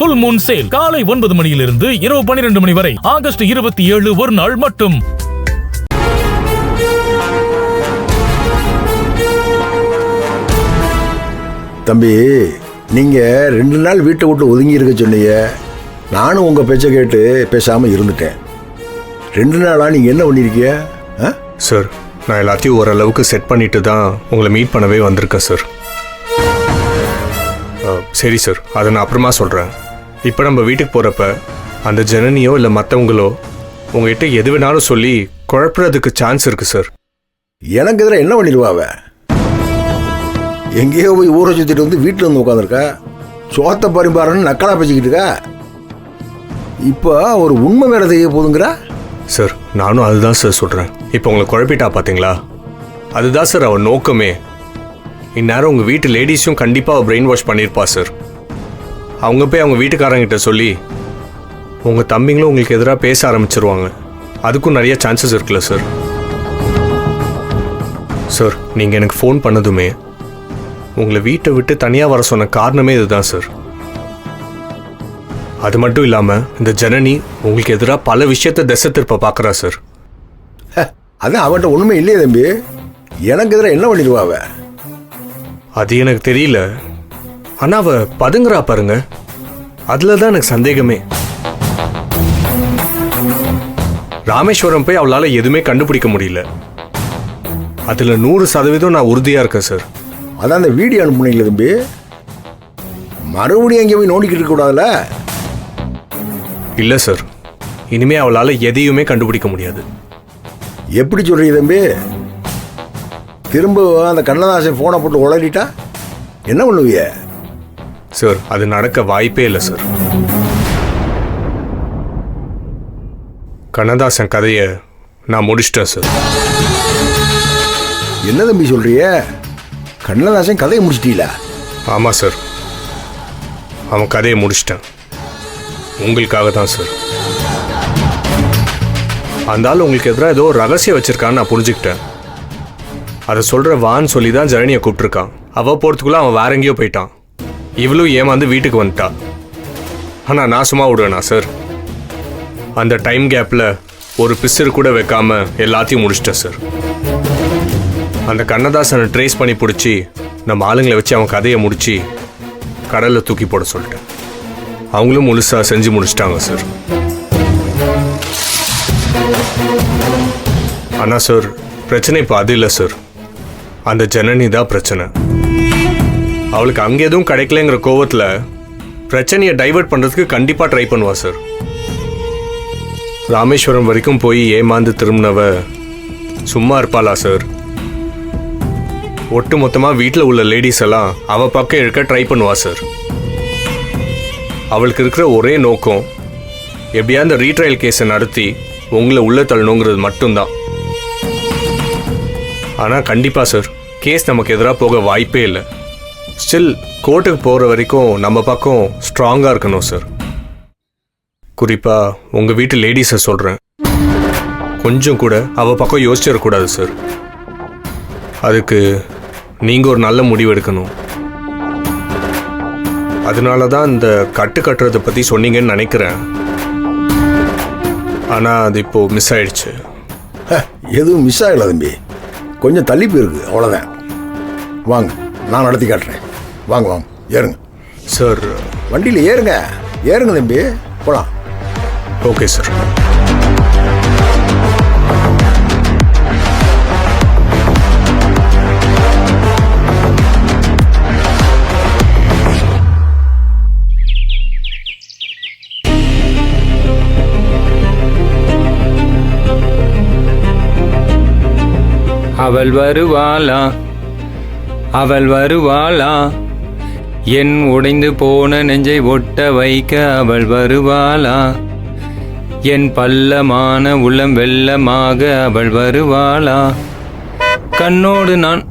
புல் Moon sale காலை 9 மணியிலிருந்து இரவு 12 மணி வரை ஆகஸ்ட் 27 ஒரு நாள் மட்டும். தம்பி, நீங்க 2 நாள் வீட்டை விட்டு ஒதுங்கி இருக்க சொன்னீங்க. நானும் உங்க பேச்சை கேட்டு பேசாம இருந்துட்டேன். 2 நாளா நீங்க என்ன பண்ணிருக்கீங்க? சார், நான் எல்லாத்தையும் ஓரளவுக்கு செட் பண்ணிட்டு தான் உங்களை மீட் பண்ணவே வந்திருக்கேன் சார். சரி சார், அதை நான் அப்புறமா சொல்கிறேன். இப்போ நம்ம வீட்டுக்கு போகிறப்ப அந்த ஜனனியோ இல்லை மற்றவங்களோ உங்ககிட்ட எது வேணாலும் சொல்லி குழப்புறதுக்கு சான்ஸ் இருக்கு சார். எனக்கு எதிராக என்ன பண்ணிடுவாவ? எங்கேயோ போய் ஊரை சுற்றிட்டு வந்து வீட்டில் வந்து உட்காந்துருக்கா. சோத்த பரிபாரன்னு நக்கலா பேசிக்கிட்டு இருக்கா. இப்போ ஒரு உண்மை வேலை செய்ய போதுங்கிறா. சார், நானும் அதுதான் சார் சொல்கிறேன். இப்போ உங்களை குழப்பிட்டா பார்த்தீங்களா? அதுதான் சார் அவன் நோக்கமே. இந்நேரம் உங்கள் வீட்டு லேடிஸும் கண்டிப்பாக பிரெயின் வாஷ் பண்ணியிருப்பா சார். அவங்க போய் அவங்க வீட்டுக்காரங்கிட்ட சொல்லி உங்கள் தம்பிங்களும் உங்களுக்கு எதிராக பேச ஆரம்பிச்சிருவாங்க. அதுக்கும் நிறைய சான்சஸ் இருக்குல்ல சார். சார், நீங்கள் எனக்கு ஃபோன் பண்ணதுமே உங்களை வீட்டை விட்டு தனியாக வர சொன்ன காரணமே இதுதான் சார். அது மட்டும் இல்லாமல் இந்த ஜனனி உங்களுக்கு எதிராக பல விஷயத்தை திசை திருப்ப பார்க்குறா சார். அதான் அவன்கிட்ட ஒன்றுமே இல்லையே தம்பி. எனக்கு எதிராக என்ன பண்ணிடுவாவ? அது எனக்கு தெரியல. ஆனால் அவ பதுங்குறா பாருங்க, அதில் தான் எனக்கு சந்தேகமே. ராமேஸ்வரம் போய் அவளால் எதுவுமே கண்டுபிடிக்க முடியல. அதில் 100% நான் உறுதியாக இருக்கேன் சார். அதான் அந்த வீடியோ அனுப்புனீங்களே தம்பி, மறுபடியும் அங்கே போய் நோண்டிக்கிட்டு இருக்கக்கூடாதுல்ல? இல்லை சார், இனிமே அவளால் எதையுமே கண்டுபிடிக்க முடியாது. எப்படி சொல்றீங்க தம்பி? திரும்ப அந்த கண்ணதாசன் ஃபோனை போட்டு உளறிட்டா என்ன பண்ணுவீங்க? சார், அது நடக்க வாய்ப்பே இல்லை சார். கண்ணதாசன் கதையை நான் முடிச்சிட்டேன் சார். என்ன தம்பி சொல்றிய? கண்ணதாசன் கதையை முடிச்சிட்டீங்களா? ஆமாம் சார், அவன் கதையை முடிச்சிட்டேன். உங்களுக்காக தான் சார். அந்த ஆள் உங்களுக்கு எதிராக ஏதோ ரகசியம் வச்சிருக்கான்னு நான் புரிஞ்சுக்கிட்டேன். அதை சொல்கிற வான்னு சொல்லி தான் ஜனனியை கூப்பிட்டுருக்கான். அவள் போகிறதுக்குள்ளே அவன் வேற எங்கேயோ போயிட்டான். இவளும் ஏமாந்து வீட்டுக்கு வந்துட்டா. ஆனால் நான் சும்மா விடுவேனா சார்? அந்த டைம் கேப்பில் ஒரு பிசர் கூட வைக்காம எல்லாத்தையும் முடிச்சிட்டேன் சார். அந்த கண்ணதாசனை ட்ரேஸ் பண்ணி பிடிச்சி நம்ம ஆளுங்களை வச்சு அவன் கதையை முடித்து கடலில் தூக்கி போட சொல்லிட்டேன். அவங்களும் முழுசாக செஞ்சு முடிச்சிட்டாங்க சார். ஆனால் சார், பிரச்சனை இப்போ அது இல்லை சார். அந்த ஜனனி தான் பிரச்சனை. அவளுக்கு அங்கே எதுவும் கிடைக்கலங்கிற கோவத்தில் பிரச்சனையை டைவர்ட் பண்ணுறதுக்கு கண்டிப்பாக ட்ரை பண்ணுவா சார். ராமேஸ்வரம் வரைக்கும் போய் ஏமாந்து திரும்பினவ சும்மா இருப்பாளா சார்? ஒட்டு மொத்தமாக வீட்டில் உள்ள லேடிஸ் எல்லாம் அவள் பக்கம் இருக்க ட்ரை பண்ணுவா சார். அவளுக்கு இருக்கிற ஒரே நோக்கம் எப்படியா இந்த ரீட்ரையல் கேஸை நடத்தி உங்களை உள்ள தள்ளணுங்கிறது மட்டும்தான். ஆனால் கண்டிப்பாக சார், கேஸ் நமக்கு எதிராக போக வாய்ப்பே இல்லை. ஸ்டில் கோர்ட்டுக்கு போகிற வரைக்கும் நம்ம பக்கம் ஸ்ட்ராங்காக இருக்கணும் சார். குறிப்பாக உங்கள் வீட்டு லேடிஸை சொல்கிறேன், கொஞ்சம் கூட அவள் பக்கம் யோசிச்சிடக்கூடாது சார். அதுக்கு நீங்கள் ஒரு நல்ல முடிவு எடுக்கணும். அதனால தான் இந்த கட்டு கட்டுறதை பற்றி சொன்னீங்கன்னு நினைக்கிறேன். ஆனால் அது இப்போது மிஸ் ஆயிடுச்சு. எதுவும் மிஸ் ஆகல தம்பி, கொஞ்சம் தள்ளி போயிருக்கு, அவ்வளோதான். வாங்க, நான் நடத்தி காட்டுறேன். வாங்க வாங்க, ஏறுங்க சார். வண்டியில் ஏறுங்க ஏறுங்க தம்பி, போகலாம். Okay sir. அவள் வருவாளா, அவள் வருவாளா, என் உடைந்து போன நெஞ்சை ஒட்ட வைக்க அவள் வருவாளா, என் பள்ளமான உள்ளம் வெள்ளமாக அவள் வருவாளா, கண்ணோடு நான்